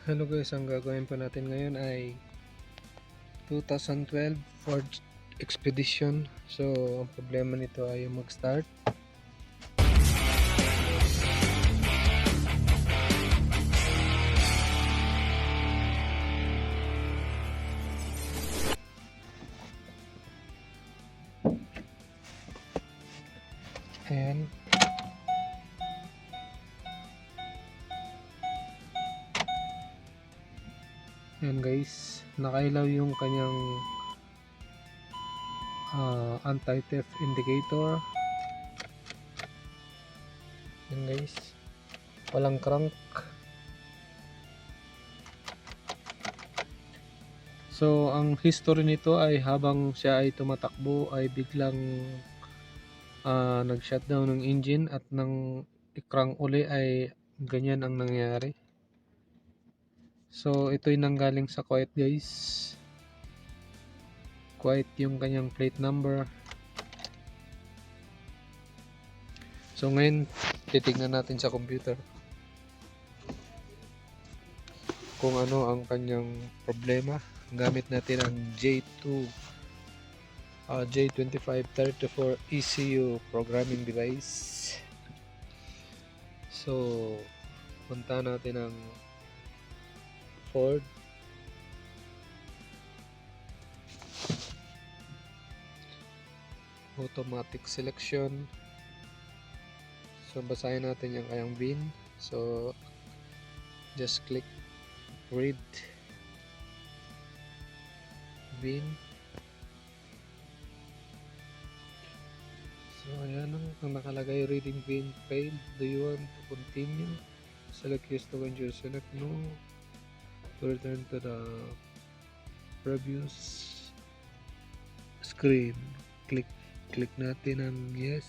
Hello guys, ang gagawin po natin ngayon ay 2012 Ford Expedition. So, ang problema nito ay yung mag-start. Ayan. Ayan guys, nakailaw yung kanyang anti-theft indicator. Ayan guys, walang crank. So, ang history nito ay habang siya ay tumatakbo ay biglang nag-shutdown ng engine at nang i-crank uli ay ganyan ang nangyari. So, ito'y nanggaling sa Kuwait guys. Kuwait yung kanyang plate number. So, ngayon, titignan natin sa computer kung ano ang kanyang problema. Gamit natin ang J2534 ECU programming device. So, punta natin ang Ford. Automatic selection. So, basahin natin yung kayang VIN. So, just click read VIN. So, ayan ang nakalagay, reading VIN failed. Do you want to continue? Select yes to continue. Select no to return to the previous screen. Click natin ang yes.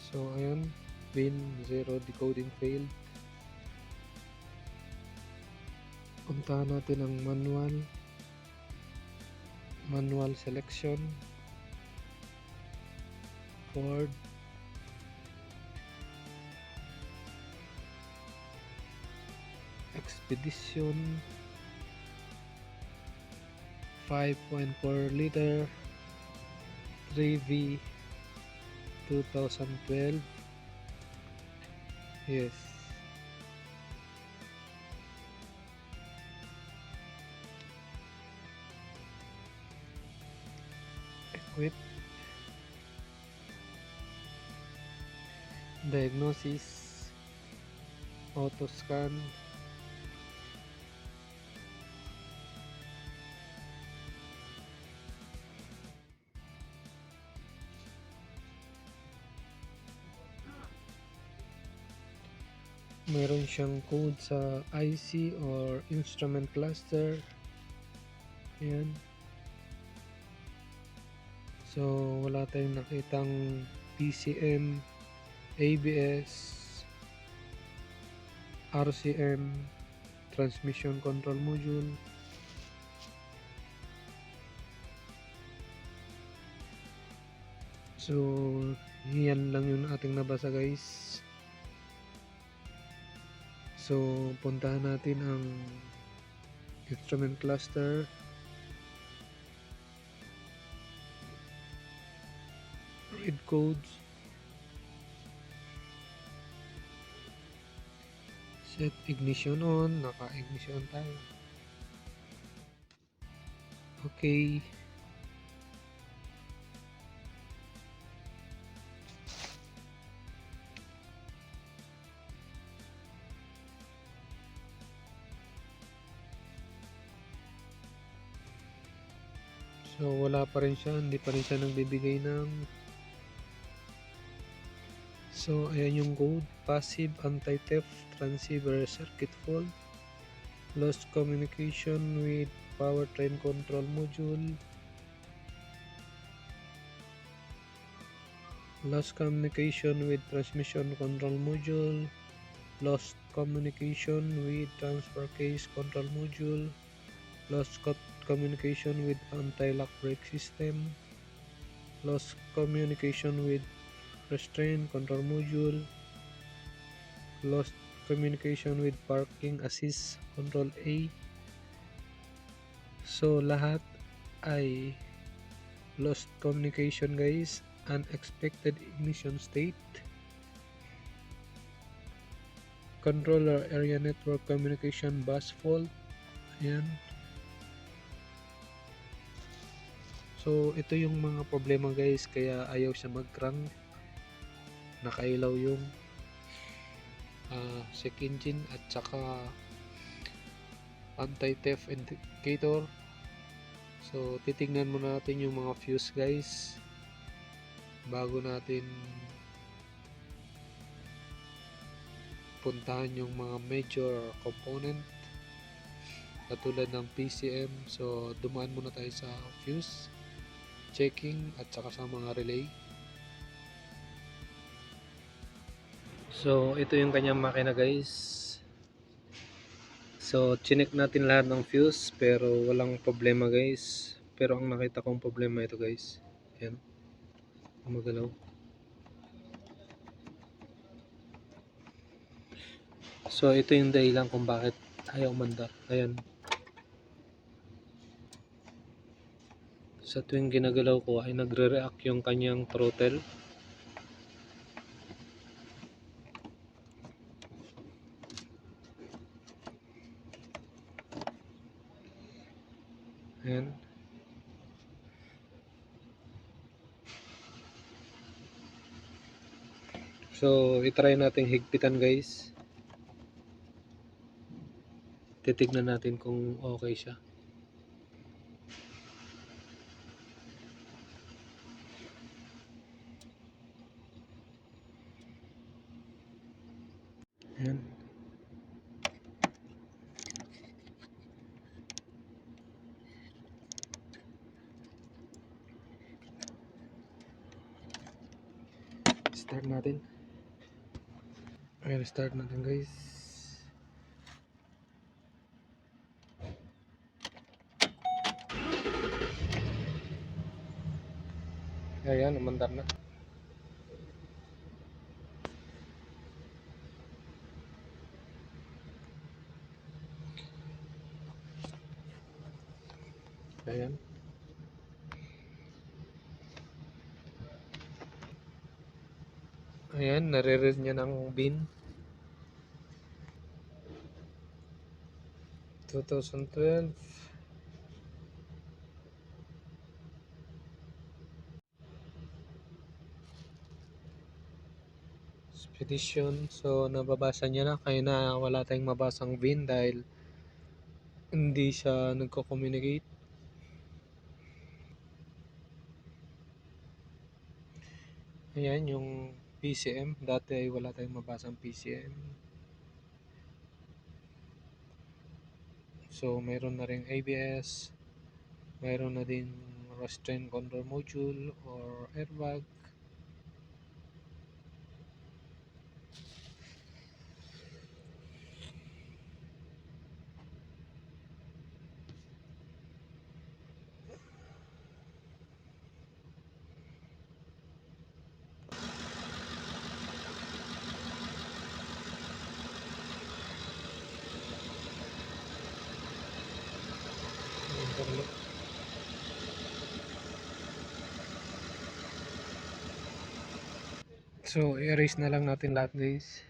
So, ayun, VIN 0 decoding failed. Puntahan natin ang manual selection, Ford, Expedition 5.4 liter 3V 2012. Yes. Equip. Diagnosis. Auto scan. Meron siyang code sa IC or instrument cluster. Ayan. So, wala tayong nakitang PCM, ABS, RCM, transmission control module. So, yan lang yung ating nabasa guys. So, puntahan natin ang instrument cluster. Read codes. Set ignition on. Naka-ignition tayo. Okay. So wala pa rin siya, hindi pa rin siya nagbibigay ng. So ayan yung code: passive anti-theft transceiver circuit fault, lost communication with powertrain control module, lost communication with transmission control module, lost communication with transfer case control module, lost communication with anti-lock brake system, lost communication with restraint control module, lost communication with parking assist control A. So lahat ay lost communication guys, unexpected ignition state, controller area network communication bus fault. Ayan. So ito yung mga problema guys, kaya ayaw siya mag-crank. Nakailaw yung check engine at saka anti-theft indicator. So titingnan muna natin yung mga fuse guys bago natin puntahan yung mga major component katulad ng PCM. So dumaan muna tayo sa fuse checking at saka sa mga relay. So ito yung kanyang makina guys. So chinek natin lahat ng fuse pero walang problema guys. Pero ang nakita kong problema ito guys. Ayan. Gumagalaw. So ito yung dahilan kung bakit ayaw umandar. Ayan. Sa tuwing ginagalaw ko ay nagre-react yung kanyang throttle. Ayan. So itry natin higpitan guys. Titignan natin kung okay siya. Ayan. Start natin. Ayan, start natin guys. Ayan, umandar na. Ayan. Ayan, nare-read niya ng bin. 2012. Expedition. So nababasa niya na, kaya na wala tayong mabasang bin dahil hindi siya nagko-communicate. Ayan yung PCM. Dati ay wala tayong mabasang PCM. So mayroon na ring ABS, mayroon na din restraint control module or airbag. So i-erase na lang natin lahat guys.